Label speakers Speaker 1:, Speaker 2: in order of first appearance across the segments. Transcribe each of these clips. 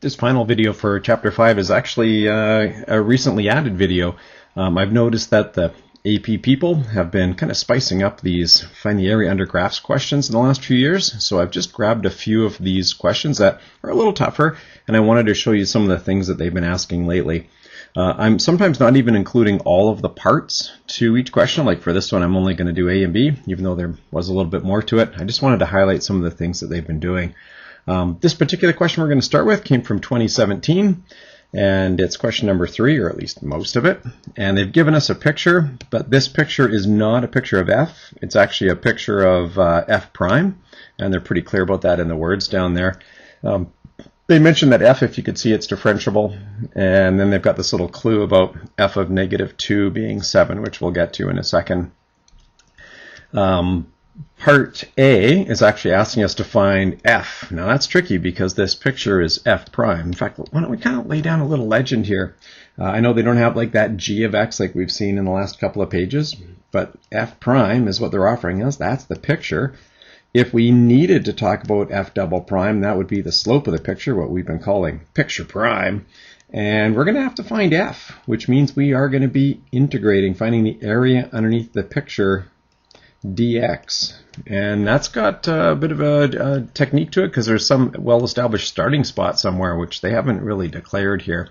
Speaker 1: This final video for Chapter 5 is actually a recently added video. I've noticed that the AP people have been kind of spicing up these find the area under graphs questions in the last few years. So I've just grabbed a few of these questions that are a little tougher, and I wanted to show you some of the things that they've been asking lately. I'm sometimes not even including all of the parts to each question. Like for this one, I'm only going to do A and B, even though there was a little bit more to it. I just wanted to highlight some of the things that they've been doing. This particular question we're going to start with came from 2017, and it's question number 3, or at least most of it. And they've given us a picture, but this picture is not a picture of F. It's actually a picture of F prime, and they're pretty clear about that in the words down there. They mentioned that F, if you could see, it's differentiable, and then they've got this little clue about F of -2 being 7, which we'll get to in a second. Part A is actually asking us to find F. Now that's tricky because this picture is F prime. In fact, why don't we kind of lay down a little legend here. I know they don't have like that G of X like we've seen in the last couple of pages, but F prime is what they're offering us. That's the picture. If we needed to talk about F double prime, that would be the slope of the picture, what we've been calling picture prime. And we're going to have to find F, which means we are going to be integrating, finding the area underneath the picture dx, and that's got a bit of a technique to it because there's some well-established starting spot somewhere which they haven't really declared here,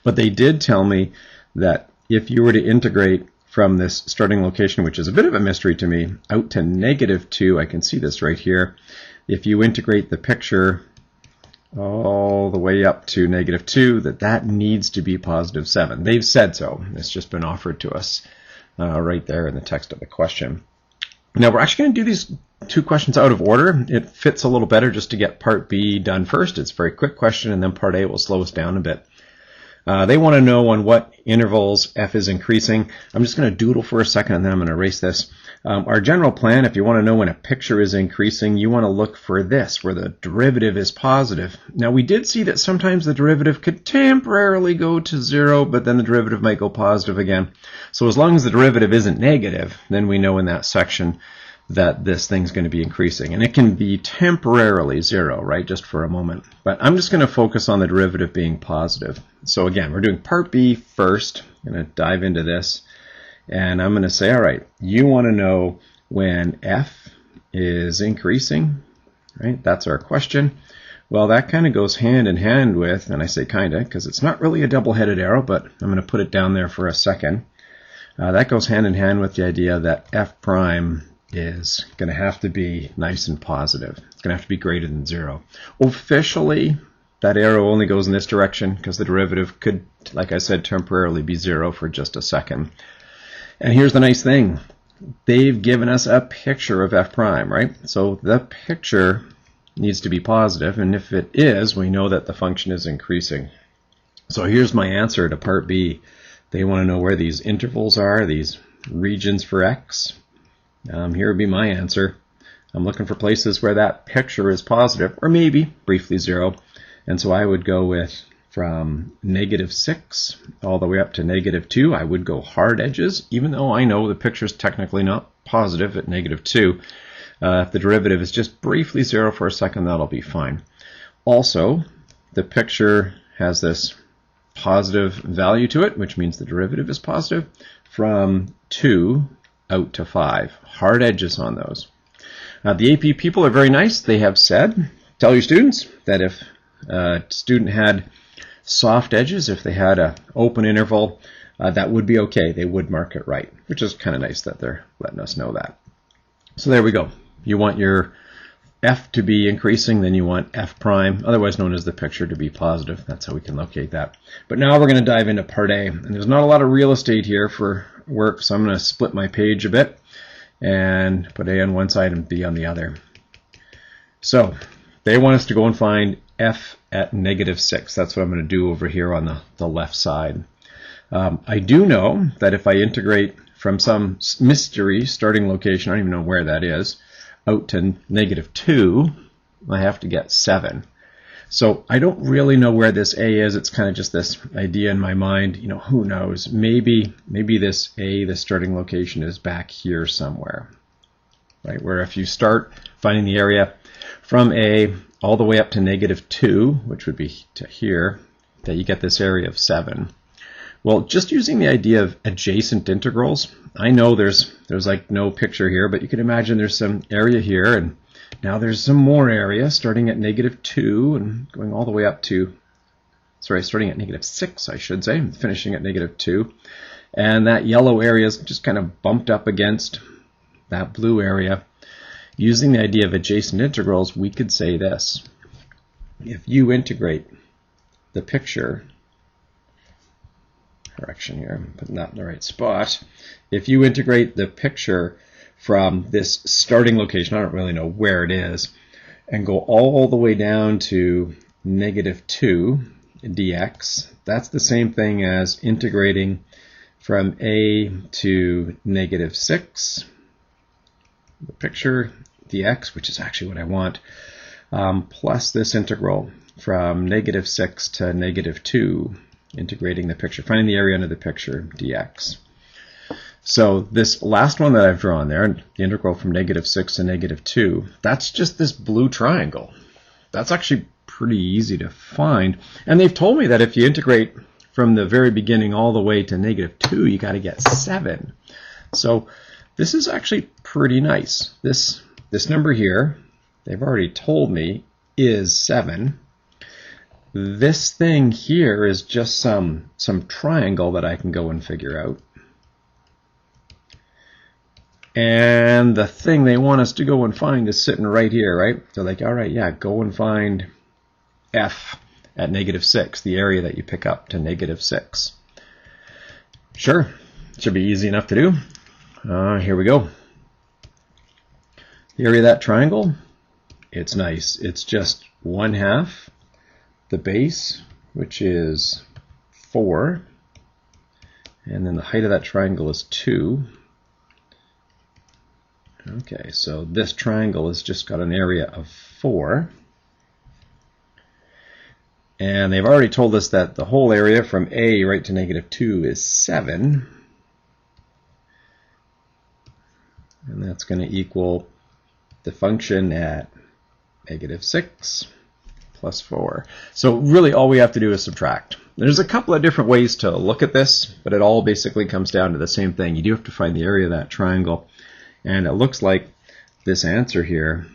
Speaker 1: but they did tell me that if you were to integrate from this starting location, which is a bit of a mystery to me, out to -2, I can see this right here, if you integrate the picture all the way up to -2, that needs to be +7. They've said so. It's just been offered to us right there in the text of the question. Now we're actually going to do these two questions out of order. It fits a little better just to get part B done first. It's a very quick question, and then part A will slow us down a bit. They want to know on what intervals F is increasing. I'm just going to doodle for a second and then I'm going to erase this. Our general plan, if you want to know when a picture is increasing, you want to look for this, where the derivative is positive. Now we did see that sometimes the derivative could temporarily go to 0, but then the derivative might go positive again. So as long as the derivative isn't negative, then we know in that section that this thing's going to be increasing. And it can be temporarily 0, right, just for a moment. But I'm just going to focus on the derivative being positive. So again, we're doing part B first. I'm going to dive into this. And I'm going to say, all right, you want to know when F is increasing, right? That's our question. Well, that kind of goes hand in hand with, and I say kind of because it's not really a double-headed arrow, but I'm going to put it down there for a second. That goes hand in hand with the idea that F prime is going to have to be nice and positive. It's going to have to be greater than 0. Officially, that arrow only goes in this direction because the derivative could, like I said, temporarily be 0 for just a second. And here's the nice thing. They've given us a picture of F prime, right? So the picture needs to be positive, and if it is, we know that the function is increasing. So here's my answer to part B. They want to know where these intervals are, these regions for X. Here would be my answer. I'm looking for places where that picture is positive, or maybe briefly 0. And so I would go with from -6 all the way up to -2. I would go hard edges, even though I know the picture is technically not positive at -2. If the derivative is just briefly 0 for a second, that'll be fine. Also, the picture has this positive value to it, which means the derivative is positive, from 2 out to 5. Hard edges on those. The AP people are very nice. They have said, tell your students that if a student had soft edges, if they had an open interval, that would be okay. They would mark it right, which is kind of nice that they're letting us know that. So there we go. You want your F to be increasing, then you want F prime, otherwise known as the picture, to be positive. That's how we can locate that. But now we're going to dive into part A. And there's not a lot of real estate here for work, so I'm going to split my page a bit and put A on one side and B on the other. So they want us to go and find F at -6. That's what I'm going to do over here on the left side. I do know that if I integrate from some mystery starting location, I don't even know where that is, out to -2, I have to get 7. So I don't really know where this A is. It's kind of just this idea in my mind. You know, who knows? Maybe this A, the starting location, is back here somewhere, right? Where if you start finding the area from A all the way up to -2, which would be to here, that you get this area of 7. Well, just using the idea of adjacent integrals, I know there's like no picture here, but you can imagine there's some area here, and now there's some more area starting at -2 and going all the way up to, sorry, starting at -6, I should say, finishing at -2. And that yellow area is just kind of bumped up against that blue area. Using the idea of adjacent integrals, we could say this. If you integrate the picture, correction here, I'm putting that in the right spot. If you integrate the picture from this starting location, I don't really know where it is, and go all the way down to -2 dx, that's the same thing as integrating from a to -6, the picture dx, which is actually what I want, plus this integral from -6 to -2, integrating the picture, finding the area under the picture dx. So this last one that I've drawn there, the integral from -6 to -2, that's just this blue triangle. That's actually pretty easy to find. And they've told me that if you integrate from the very beginning all the way to -2, you got to get 7. So this is actually pretty nice. This number here, they've already told me, is 7. This thing here is just some triangle that I can go and figure out. And the thing they want us to go and find is sitting right here, right? They're like, all right, yeah, go and find f at -6, the area that you pick up to -6. Sure, should be easy enough to do. Here we go. The area of that triangle, it's nice. It's just 1/2 the base, which is 4, and then the height of that triangle is 2. Okay, so this triangle has just got an area of 4. And they've already told us that the whole area from A right to -2 is 7. And that's going to equal the function at -6 plus 4. So really all we have to do is subtract. There's a couple of different ways to look at this, but it all basically comes down to the same thing. You do have to find the area of that triangle. And it looks like this answer here,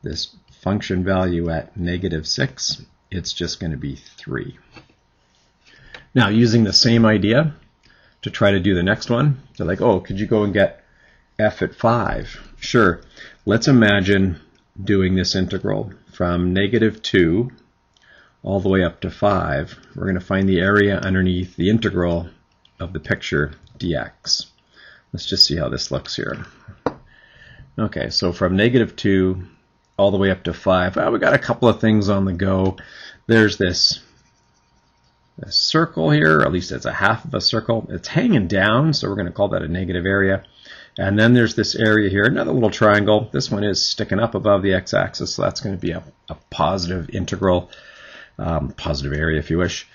Speaker 1: this function value at -6, it's just going to be 3. Now, using the same idea to try to do the next one, they're like, oh, could you go and get f at 5? Sure. Let's imagine doing this integral from -2 all the way up to 5. We're going to find the area underneath the integral of the picture dx. Let's just see how this looks here. Okay, so from -2 all the way up to 5, we got a couple of things on the go. There's this circle here, or at least it's a half of a circle. It's hanging down, so we're going to call that a negative area. And then there's this area here, another little triangle. This one is sticking up above the x-axis, so that's going to be a positive integral, positive area if you wish.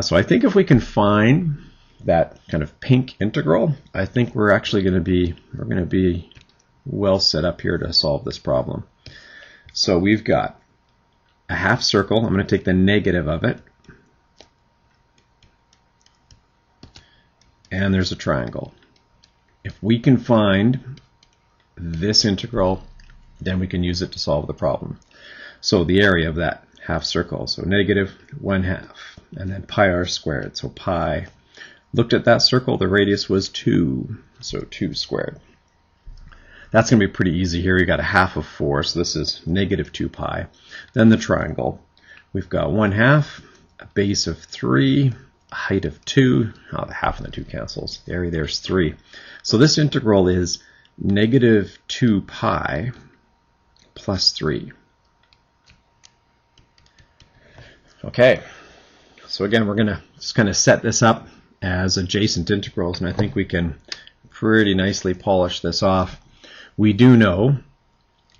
Speaker 1: So I think if we can find that kind of pink integral, I think we're actually going to be well set up here to solve this problem. So we've got a half circle. I'm going to take the negative of it. And there's a triangle. If we can find this integral, then we can use it to solve the problem. So the area of that half circle, so -1/2, and then pi r squared, so pi. Looked at that circle, the radius was 2, so 2 squared. That's going to be pretty easy here. You got a half of 4, so this is -2 pi. Then the triangle. We've got 1/2, a base of 3, a height of 2. Oh, the half and the 2 cancels. The area there's 3. So this integral is -2 pi plus 3. Okay, so again, we're going to just kind of set this up as adjacent integrals, and I think we can pretty nicely polish this off. We do know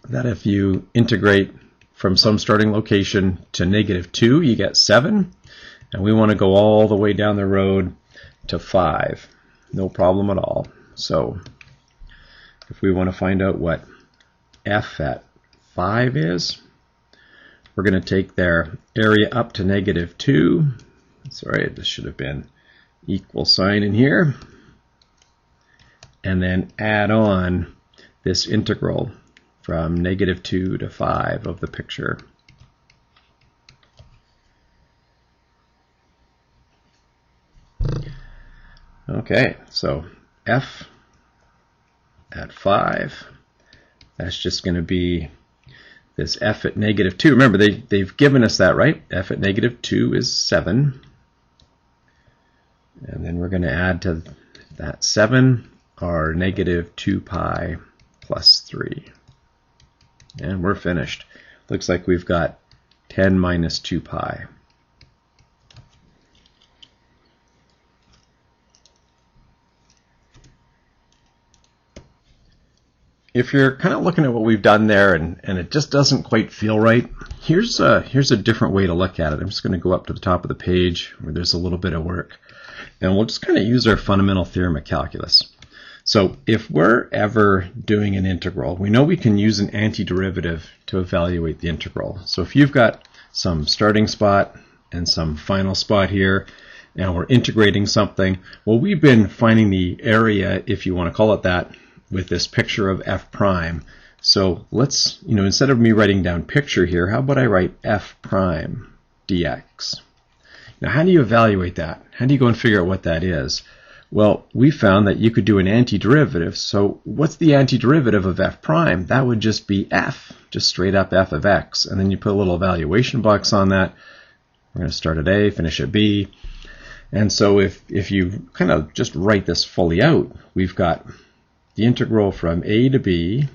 Speaker 1: that if you integrate from some starting location to -2, you get 7, and we want to go all the way down the road to 5. No problem at all. So if we want to find out what f at 5 is, we're going to take their area up to -2. Sorry, this should have been equal sign in here. And then add on this integral from -2 to 5 of the picture. Okay, so f at 5, that's just going to be this f at -2. Remember, they've given us that, right? F at -2 is 7. And then we're going to add to that 7 our -2 pi plus 3. And we're finished. Looks like we've got 10 minus 2 pi. If you're kind of looking at what we've done there and it just doesn't quite feel right, here's a different way to look at it. I'm just going to go up to the top of the page where there's a little bit of work. And we'll just kind of use our fundamental theorem of calculus. So if we're ever doing an integral, we know we can use an antiderivative to evaluate the integral. So if you've got some starting spot and some final spot here, and we're integrating something, well, we've been finding the area, if you want to call it that, with this picture of f prime. So let's, instead of me writing down picture here, how about I write f prime dx? Now, how do you evaluate that? How do you go and figure out what that is? Well, we found that you could do an antiderivative. So what's the antiderivative of f prime? That would just be f, just straight up f of x. And then you put a little evaluation box on that. We're going to start at a, finish at b. And so if you kind of just write this fully out, we've got the integral from a to b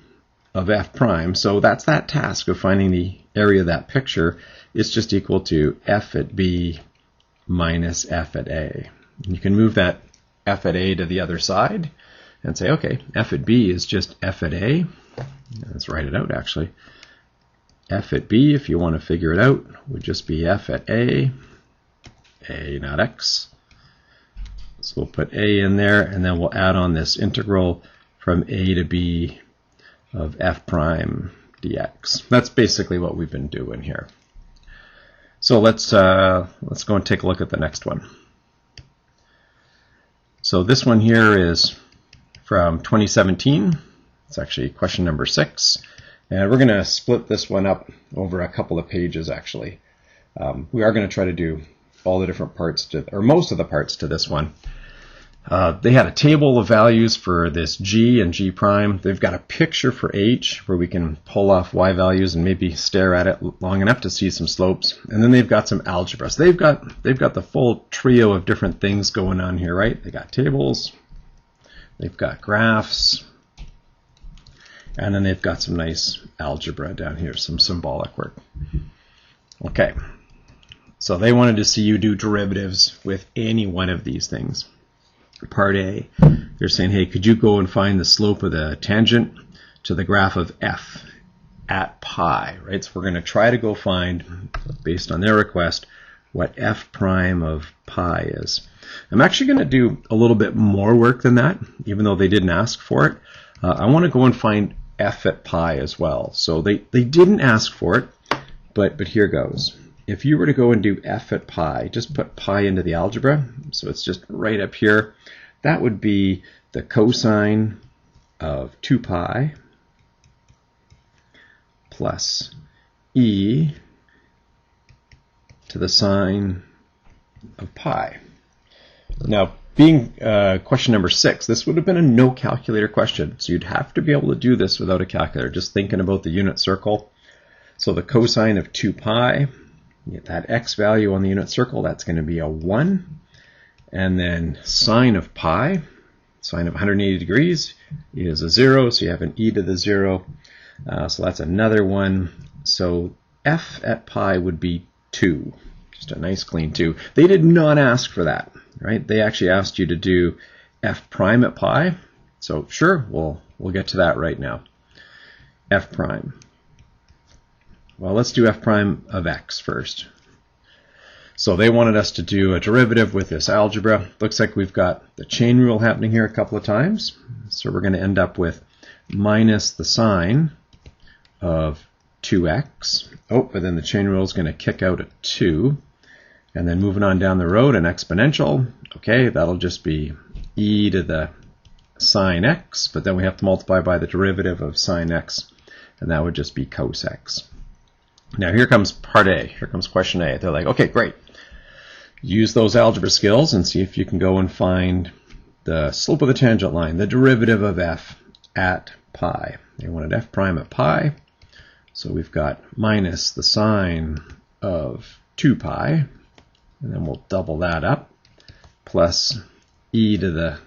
Speaker 1: of f prime. So that's that task of finding the area of that picture. It's just equal to f at b minus f at a. You can move that f at a to the other side and say, okay, f at b is just f at a. Let's write it out actually. F at b, if you want to figure it out, would just be f at a not x. So we'll put a in there, and then we'll add on this integral from a to b of f prime dx. That's basically what we've been doing here. So let's go and take a look at the next one. So this one here is from 2017. It's actually question number 6. And we're going to split this one up over a couple of pages, actually. We are going to try to do all the different parts, or most of the parts to this one. They had a table of values for this g and g prime. They've got a picture for h where we can pull off y values and maybe stare at it long enough to see some slopes. And then they've got some algebra. So they've got the full trio of different things going on here, right? They got tables, they've got graphs, and then they've got some nice algebra down here, some symbolic work. Okay, so they wanted to see you do derivatives with any one of these things. Part A, they're saying, hey, could you go and find the slope of the tangent to the graph of f at pi, right? So we're going to try to go find, based on their request, what f prime of pi is. I'm actually going to do a little bit more work than that, even though they didn't ask for it. I want to go and find f at pi as well. So they didn't ask for it, but here goes. If you were to go and do f at pi, just put pi into the algebra, so it's just right up here. That would be the cosine of 2 pi plus e to the sine of pi. Now, being question number 6, this would have been a no calculator question, so you'd have to be able to do this without a calculator, just thinking about the unit circle. So the cosine of 2 pi, get that x value on the unit circle, that's going to be a 1. And then sine of pi, sine of 180 degrees, is a 0, so you have an e to the 0. So that's another 1. So f at pi would be 2, just a nice clean 2. They did not ask for that, right? They actually asked you to do f prime at pi. So sure, we'll get to that right now. F prime. Well, let's do f prime of x first. So they wanted us to do a derivative with this algebra. Looks like we've got the chain rule happening here a couple of times. So we're going to end up with minus the sine of 2x. Oh, but then the chain rule is going to kick out a 2. And then moving on down the road, an exponential. Okay, that'll just be e to the sine x, but then we have to multiply by the derivative of sine x, and that would just be cos x. Now here comes part A. Here comes question A. They're like, okay, great. Use those algebra skills and see if you can go and find the slope of the tangent line, the derivative of f at pi. They wanted f prime at pi, so we've got minus the sine of 2 pi, and then we'll double that up, plus e to the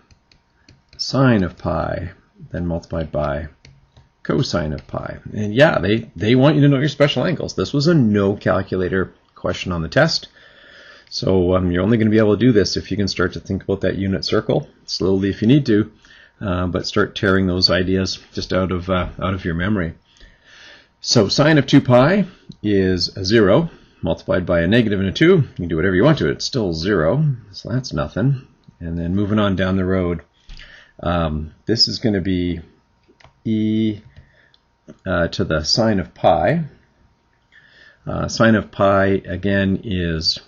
Speaker 1: sine of pi, then multiplied by cosine of pi. And yeah, they want you to know your special angles. This was a no calculator question on the test. So you're only going to be able to do this if you can start to think about that unit circle, slowly if you need to, but start tearing those ideas just out of your memory. So sine of 2 pi is a 0, multiplied by a negative and a 2. You can do whatever you want to it. It's still 0, so that's nothing. And then moving on down the road, this is going to be e to the sine of pi. Sine of pi, again, is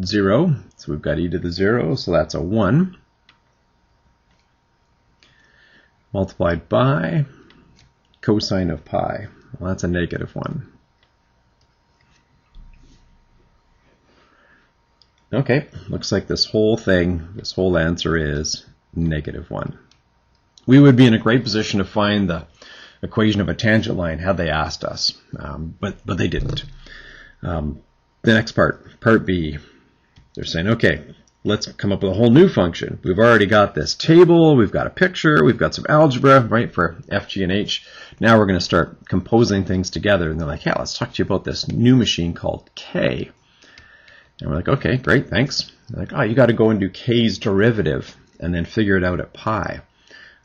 Speaker 1: 0. So we've got e to the 0, so that's a 1. Multiplied by cosine of pi. Well, that's a negative 1. Okay, looks like this whole thing, this whole answer is negative 1. We would be in a great position to find the equation of a tangent line had they asked us, but they didn't. The next part B, they're saying, okay, let's come up with a whole new function. We've already got this table, we've got a picture, we've got some algebra, right, for f, g, and h. Now we're going to start composing things together. And they're like, yeah, let's talk to you about this new machine called K. And we're like, okay, great, thanks. They're like, oh, you got to go and do K's derivative and then figure it out at pi.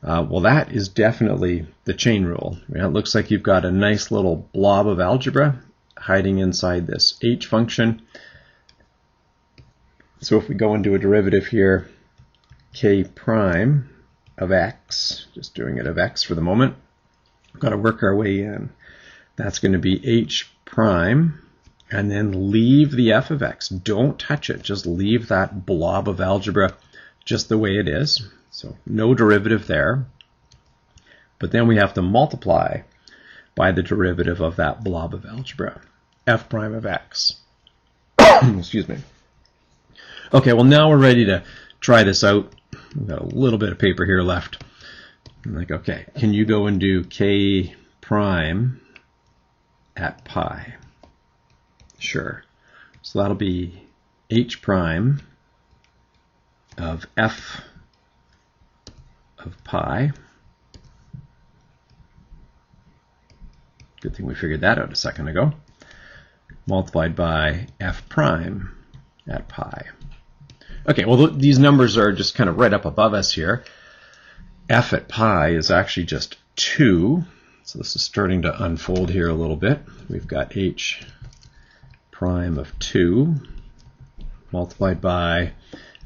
Speaker 1: Well, that is definitely the chain rule. It looks like you've got a nice little blob of algebra hiding inside this h function. So if we go and do a derivative here, k prime of x, just doing it of x for the moment, we've got to work our way in. That's going to be h prime, and then leave the f of x. Don't touch it. Just leave that blob of algebra just the way it is. So no derivative there. But then we have to multiply by the derivative of that blob of algebra, f prime of x. Excuse me. Okay, well now we're ready to try this out. We've got a little bit of paper here left. I'm like, okay, can you go and do k prime at pi? Sure. So that'll be h prime of f of pi. Good thing we figured that out a second ago. Multiplied by f prime at pi. Okay, well these numbers are just kind of right up above us here. F at pi is actually just 2. So this is starting to unfold here a little bit. We've got h prime of 2 multiplied by,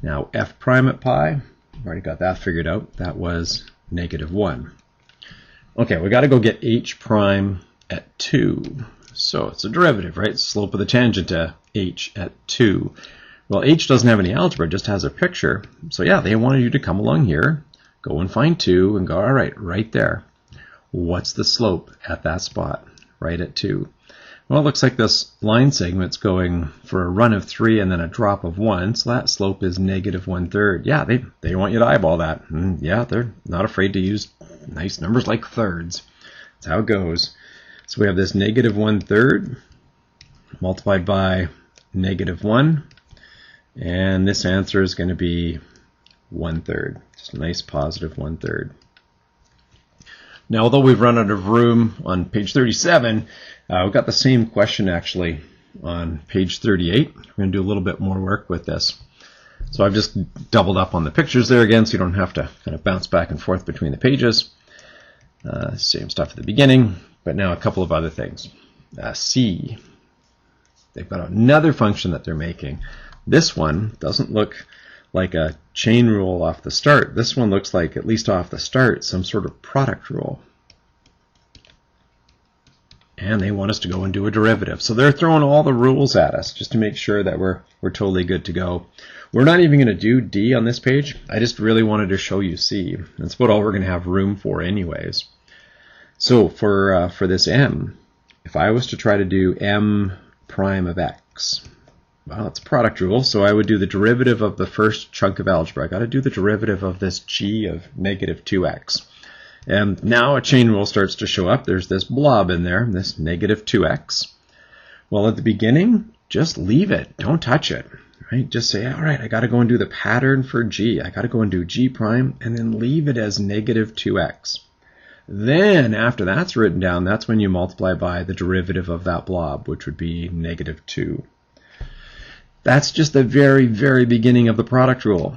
Speaker 1: now f prime at pi. I've already got that figured out. That was negative 1. Okay, we got to go get h prime at 2. So it's a derivative, right? Slope of the tangent to h at 2. Well, h doesn't have any algebra, it just has a picture. So yeah, they wanted you to come along here, go and find 2, and go, all right, right there. What's the slope at that spot, right at 2? Well, it looks like this line segment's going for a run of 3 and then a drop of 1, so that slope is negative 1/3. Yeah, they want you to eyeball that. And yeah, they're not afraid to use nice numbers like thirds. That's how it goes. So we have this negative 1/3 multiplied by negative 1, and this answer is going to be 1/3. Just a nice positive 1/3. Now, although we've run out of room on page 37, we've got the same question actually on page 38. We're going to do a little bit more work with this. So I've just doubled up on the pictures there again, so you don't have to kind of bounce back and forth between the pages. Same stuff at the beginning, but now a couple of other things. C, they've got another function that they're making. This one doesn't look like a chain rule off the start. This one looks like, at least off the start, some sort of product rule. and they want us to go and do a derivative. So they're throwing all the rules at us just to make sure that we're totally good to go. We're not even going to do D on this page. I just really wanted to show you C. That's about all we're going to have room for anyways. So for this M, if I was to try to do M prime of X, well, it's a product rule, so I would do the derivative of the first chunk of algebra. I got to do the derivative of this G of negative 2x. And now a chain rule starts to show up. There's this blob in there, this negative 2x. Well, at the beginning, just leave it. Don't touch it. Right? Just say, all right, I got to go and do the pattern for G. I got to go and do G prime, and then leave it as negative 2x. Then, after that's written down, that's when you multiply by the derivative of that blob, which would be negative 2. That's just the very, very beginning of the product rule.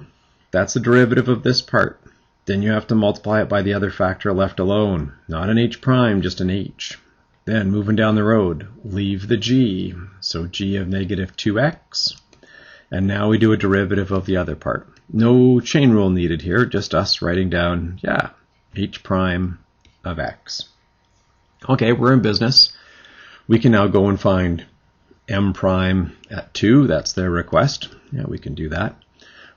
Speaker 1: That's the derivative of this part. Then you have to multiply it by the other factor left alone. Not an H prime, just an H. Then, moving down the road, leave the G. So G of negative 2x. And now we do a derivative of the other part. No chain rule needed here, just us writing down, yeah, H prime of X. Okay, we're in business. We can now go and find M prime at 2. That's their request. Yeah, we can do that.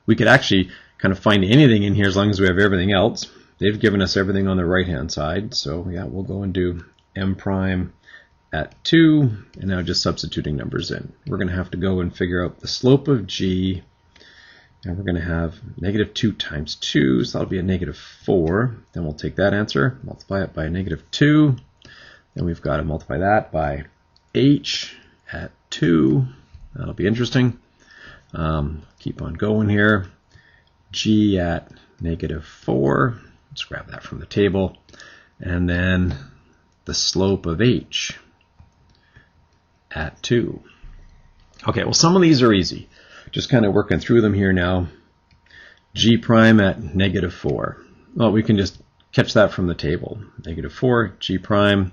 Speaker 1: We could actually kind of find anything in here as long as we have everything else. They've given us everything on the right-hand side. So yeah, we'll go and do M prime at 2, and now just substituting numbers in. We're going to have to go and figure out the slope of G, and we're going to have negative 2 times 2, so that'll be a negative 4. Then we'll take that answer, multiply it by negative 2, then we've got to multiply that by H at 2. That'll be interesting. Keep on going here. G at negative 4. Let's grab that from the table. And then the slope of H at 2. Okay, well, some of these are easy. Just kind of working through them here now. G prime at negative 4. Well, we can just catch that from the table. Negative 4, G prime.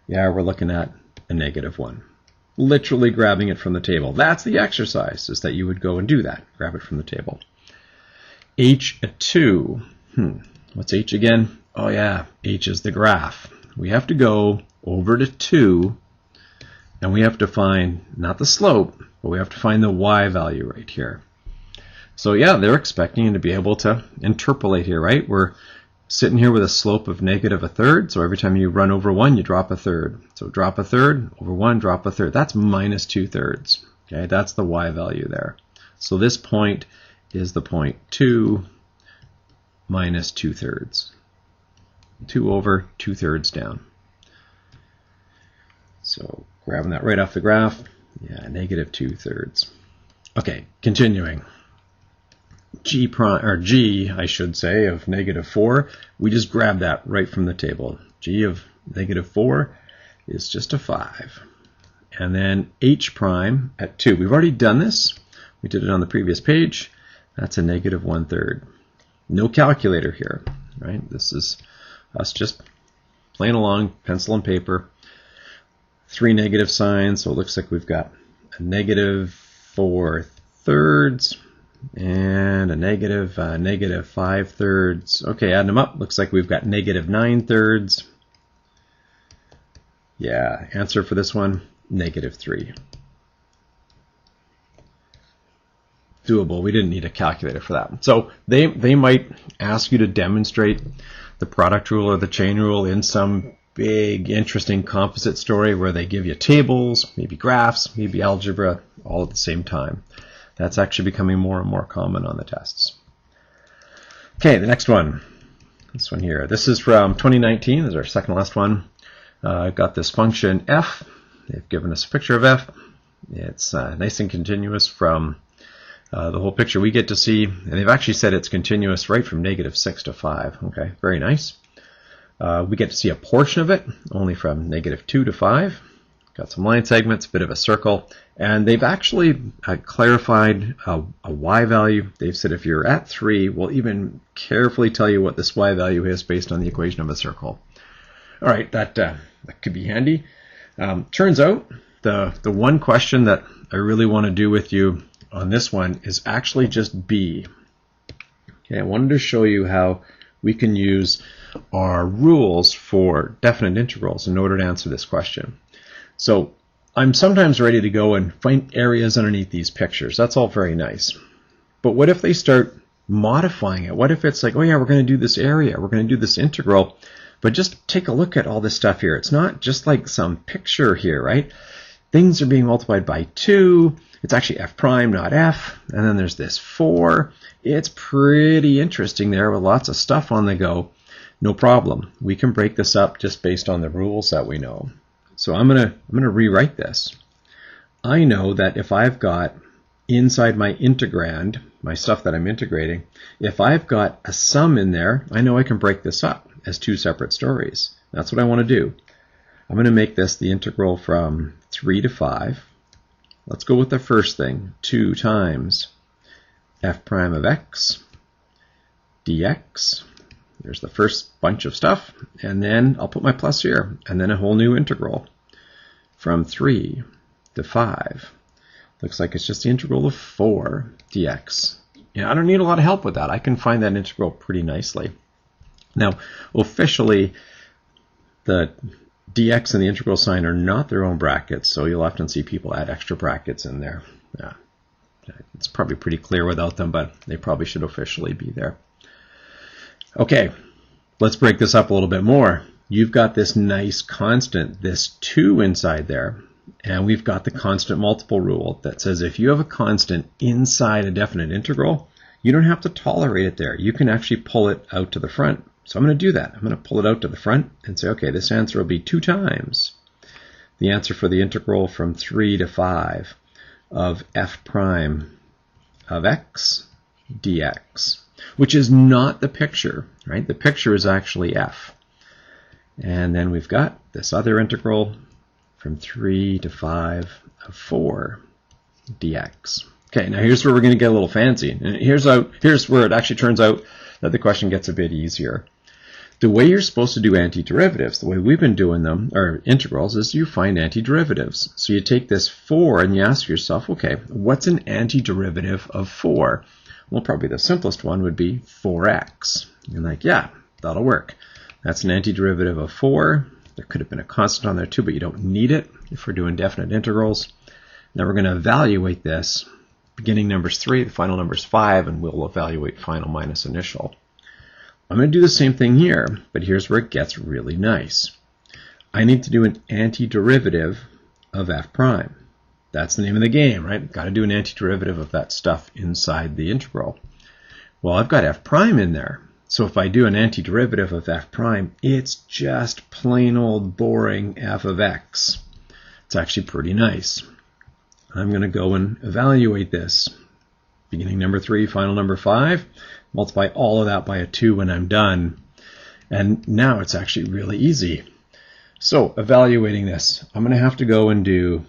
Speaker 1: Yeah, we're looking at a negative 1. Literally grabbing it from the table. That's the exercise, is that you would go and do that. Grab it from the table. H at 2. What's H again? Oh yeah, H is the graph. We have to go over to 2, and we have to find, not the slope, but we have to find the y value right here. So yeah, they're expecting you to be able to interpolate here, right? We're sitting here with a slope of negative 1/3, so every time you run over 1, you drop 1/3. So drop 1/3, over 1, drop 1/3. That's minus 2/3. Okay, that's the y value there. So this point is the point 2 minus 2/3. 2 over, 2/3 down. So grabbing that right off the graph, yeah, negative 2/3. Okay, continuing. G prime, or G, I should say, of negative 4. We just grab that right from the table. G of negative 4 is just a 5. And then H prime at 2. We've already done this. We did it on the previous page. That's a negative 1/3. No calculator here, right? This is us just playing along, pencil and paper. 3 negative signs, so it looks like we've got a negative 4/3 and a negative 5/3. Okay, adding them up, looks like we've got negative 9/3. Yeah, answer for this one, negative 3. Doable. We didn't need a calculator for that. So they might ask you to demonstrate the product rule or the chain rule in some big, interesting composite story where they give you tables, maybe graphs, maybe algebra, all at the same time. That's actually becoming more and more common on the tests. Okay, the next one. This one here. This is from 2019. This is our second last one. I've got this function f. They've given us a picture of f. It's nice and continuous from the whole picture we get to see. And they've actually said it's continuous right from negative 6 to 5. Okay, very nice. We get to see a portion of it, only from negative 2 to 5. Got some line segments, a bit of a circle. And they've actually clarified a y value. They've said if you're at 3, we'll even carefully tell you what this y value is based on the equation of a circle. All right, that could be handy. Turns out the one question that I really want to do with you on this one is actually just B. Okay, I wanted to show you how we can use our rules for definite integrals in order to answer this question. So I'm sometimes ready to go and find areas underneath these pictures. That's all very nice. But what if they start modifying it? What if it's like, oh yeah, we're going to do this area, we're going to do this integral, but just take a look at all this stuff here. It's not just like some picture here, right? Things are being multiplied by 2. It's actually f prime, not f. And then there's this 4. It's pretty interesting there with lots of stuff on the go. No problem. We can break this up just based on the rules that we know. So I'm gonna rewrite this. I know that if I've got inside my integrand, my stuff that I'm integrating, if I've got a sum in there, I know I can break this up as 2 separate stories. That's what I want to do. I'm going to make this the integral from 3 to 5. Let's go with the first thing, 2 times f prime of x dx. There's the first bunch of stuff, and then I'll put my plus here, and then a whole new integral from 3 to 5. Looks like it's just the integral of 4 dx. Yeah, I don't need a lot of help with that. I can find that integral pretty nicely. Now, officially, the dx and the integral sign are not their own brackets, so you'll often see people add extra brackets in there. Yeah, it's probably pretty clear without them, but they probably should officially be there. Okay, let's break this up a little bit more. You've got this nice constant, this 2 inside there, and we've got the constant multiple rule that says if you have a constant inside a definite integral, you don't have to tolerate it there. You can actually pull it out to the front. So I'm going to do that. I'm going to pull it out to the front and say, okay, this answer will be 2 times the answer for the integral from 3 to 5 of f prime of x dx, which is not the picture, right? The picture is actually f. And then we've got this other integral from 3 to 5 of 4 dx. Okay, now here's where we're going to get a little fancy. And here's where it actually turns out that the question gets a bit easier. The way you're supposed to do antiderivatives, the way we've been doing them, or integrals, is you find antiderivatives. So you take this 4 and you ask yourself, okay, what's an antiderivative of 4? Well, probably the simplest one would be 4x. You're like, yeah, that'll work. That's an antiderivative of 4. There could have been a constant on there too, but you don't need it if we're doing definite integrals. Now we're going to evaluate this. Beginning number's 3, the final number's 5, and we'll evaluate final minus initial. I'm going to do the same thing here, but here's where it gets really nice. I need to do an antiderivative of f prime. That's the name of the game, right? Got to do an antiderivative of that stuff inside the integral. Well, I've got f prime in there. So if I do an antiderivative of f prime, it's just plain old boring f of x. It's actually pretty nice. I'm going to go and evaluate this. Beginning number 3, final number 5. Multiply all of that by a 2 when I'm done. And now it's actually really easy. So evaluating this, I'm going to have to go and do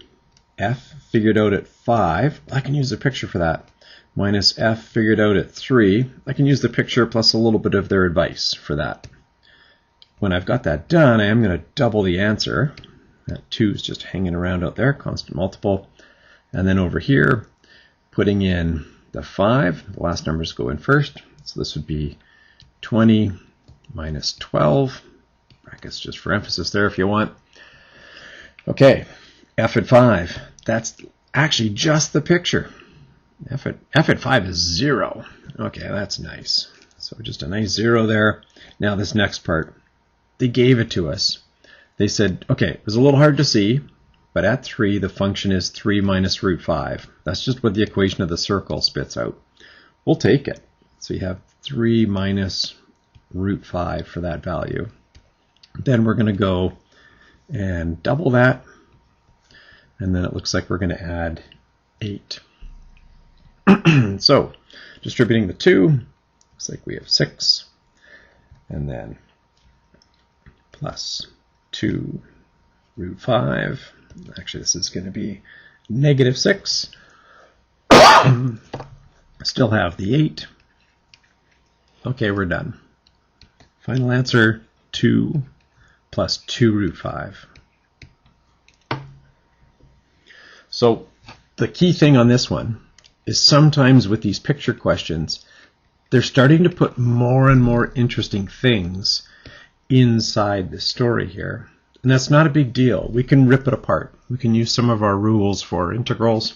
Speaker 1: f figured out at 5. I can use the picture for that. Minus f figured out at 3. I can use the picture plus a little bit of their advice for that. When I've got that done, I am going to double the answer. That 2 is just hanging around out there, constant multiple. And then over here, putting in the 5. The last numbers go in first. So this would be 20 minus 12. Brackets just for emphasis there if you want. Okay, f at 5. That's actually just the picture. F at 5 is 0. Okay, that's nice. So just a nice 0 there. Now this next part, they gave it to us. They said, okay, it was a little hard to see, but at 3, the function is 3 minus root 5. That's just what the equation of the circle spits out. We'll take it. So you have 3 minus root 5 for that value. Then we're going to go and double that. And then it looks like we're going to add 8. So distributing the 2, looks like we have 6. And then plus 2 root 5. Actually, this is going to be negative 6. Still have the 8. Okay, we're done. Final answer, 2 plus 2 root 5. So the key thing on this one is sometimes with these picture questions, they're starting to put more and more interesting things inside the story here. And that's not a big deal. We can rip it apart. we can use some of our rules for integrals,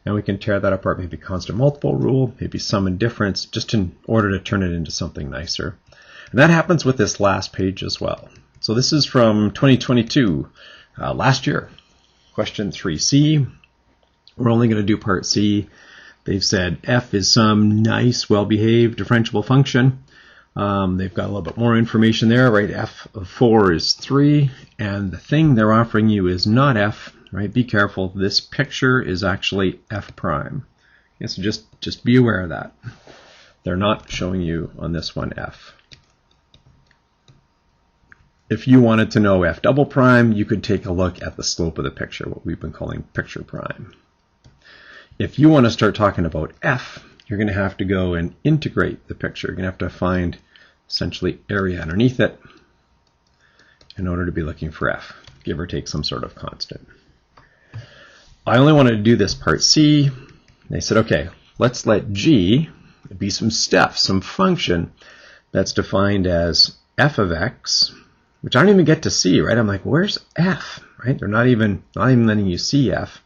Speaker 1: and we can tear that apart, maybe constant multiple rule, maybe sum and difference, just in order to turn it into something nicer. And that happens with this last page as well. So this is from 2022, last year. Question 3C. We're only going to do part C. They've said f is some nice, well-behaved differentiable function. They've got a little bit more information there, right? F of 4 is 3, and the thing they're offering you is not f, right? Be careful. This picture is actually f prime. Okay, so just be aware of that. They're not showing you on this one f. If you wanted to know f double prime, you could take a look at the slope of the picture, what we've been calling picture prime. If you want to start talking about f, you're going to have to go and integrate the picture. You're going to have to find essentially area underneath it in order to be looking for f, give or take some sort of constant. I only wanted to do this part C. They said, okay, let's let g be some stuff, some function that's defined as f of x, which I don't even get to see, right? I'm like, where's f, right? They're not even letting you see f.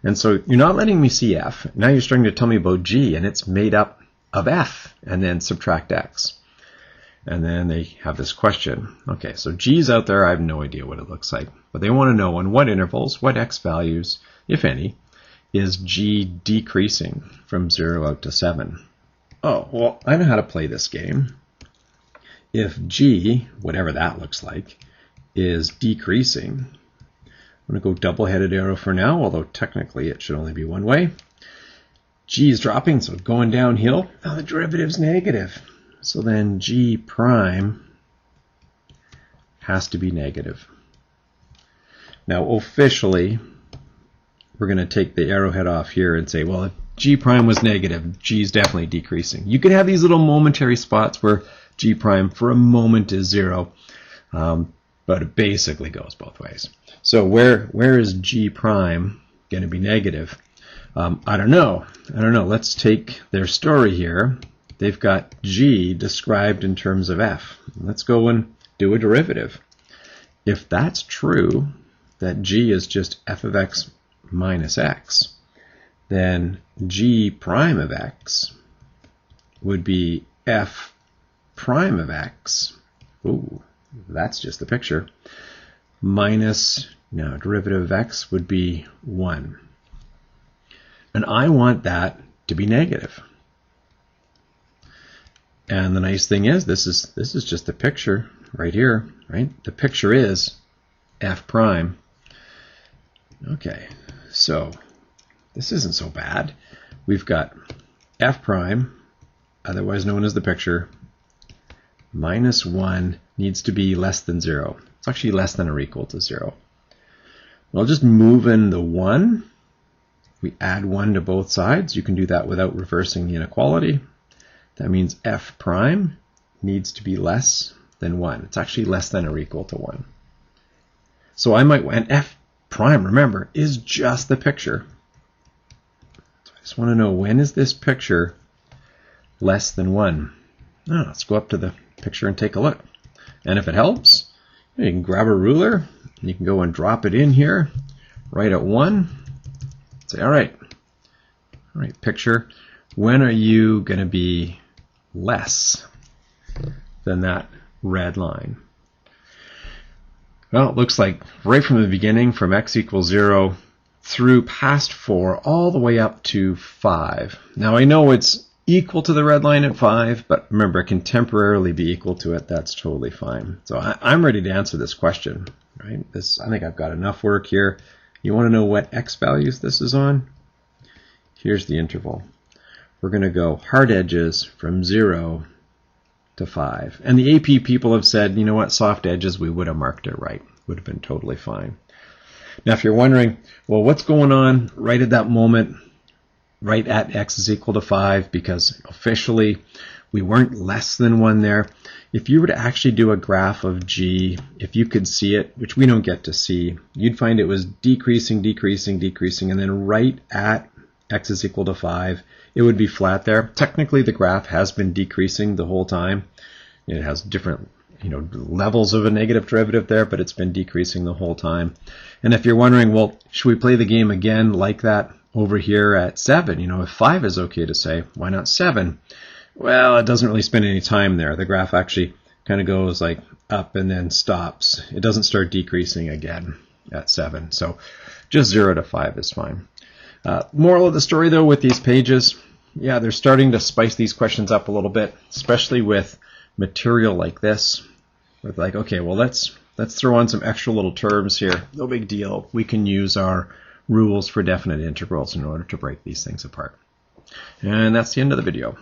Speaker 1: And so you're not letting me see f. Now you're starting to tell me about g, and it's made up of f, and then subtract x. And then they have this question. Okay, so g's out there. I have no idea what it looks like. But they want to know on what intervals, what x values, if any, is g decreasing from 0 out to 7. Oh, well, I know how to play this game. If g, whatever that looks like, is decreasing, I'm going to go double-headed arrow for now, although technically it should only be one way. G is dropping, so going downhill. Now the derivative's negative. So then g prime has to be negative. Now officially, we're going to take the arrowhead off here and say, well, if g prime was negative, g is definitely decreasing. You could have these little momentary spots where g prime for a moment is 0, but it basically goes both ways. So where is g prime going to be negative? I don't know. Let's take their story here. They've got g described in terms of f. Let's go and do a derivative. If that's true, that g is just f of x minus x, then g prime of x would be f prime of x. Ooh, that's just the picture. Minus, now derivative of x would be 1. And I want that to be negative. And the nice thing is, this is just the picture right here, right? The picture is f prime. Okay, so this isn't so bad. We've got f prime, otherwise known as the picture, minus 1 needs to be less than 0. It's actually less than or equal to 0. Well, just move in the 1. We add 1 to both sides. You can do that without reversing the inequality. That means f prime needs to be less than 1. It's actually less than or equal to 1. So I might, and f prime, remember, is just the picture. So I just want to know, when is this picture less than 1? Oh, let's go up to the picture and take a look. And if it helps, you can grab a ruler and you can go and drop it in here right at 1. Say, all right, picture, when are you going to be less than that red line? Well, it looks like right from the beginning, from x equals 0 through past 4, all the way up to 5. Now I know it's equal to the red line at 5, but remember, it can temporarily be equal to it. That's totally fine. So I'm ready to answer this question. Right? I think I've got enough work here. You want to know what x values this is on? Here's the interval. We're going to go hard edges from 0 to 5. And the AP people have said, you know what, soft edges, we would have marked it right. Would have been totally fine. Now, if you're wondering, well, what's going on right at that moment, right at x is equal to 5, because officially we weren't less than 1 there. If you were to actually do a graph of g, if you could see it, which we don't get to see, you'd find it was decreasing, decreasing, decreasing, and then right at x is equal to 5, it would be flat there. Technically, the graph has been decreasing the whole time. It has different levels of a negative derivative there, but it's been decreasing the whole time. And if you're wondering, well, should we play the game again like that over here at 7? If 5 is okay to say, why not 7? Well, it doesn't really spend any time there. The graph actually kind of goes like up and then stops. It doesn't start decreasing again at 7. So just 0 to 5 is fine. Moral of the story, though, with these pages, yeah, they're starting to spice these questions up a little bit, especially with material like this. With like, okay, well, let's throw on some extra little terms here. No big deal. We can use our rules for definite integrals in order to break these things apart. And that's the end of the video.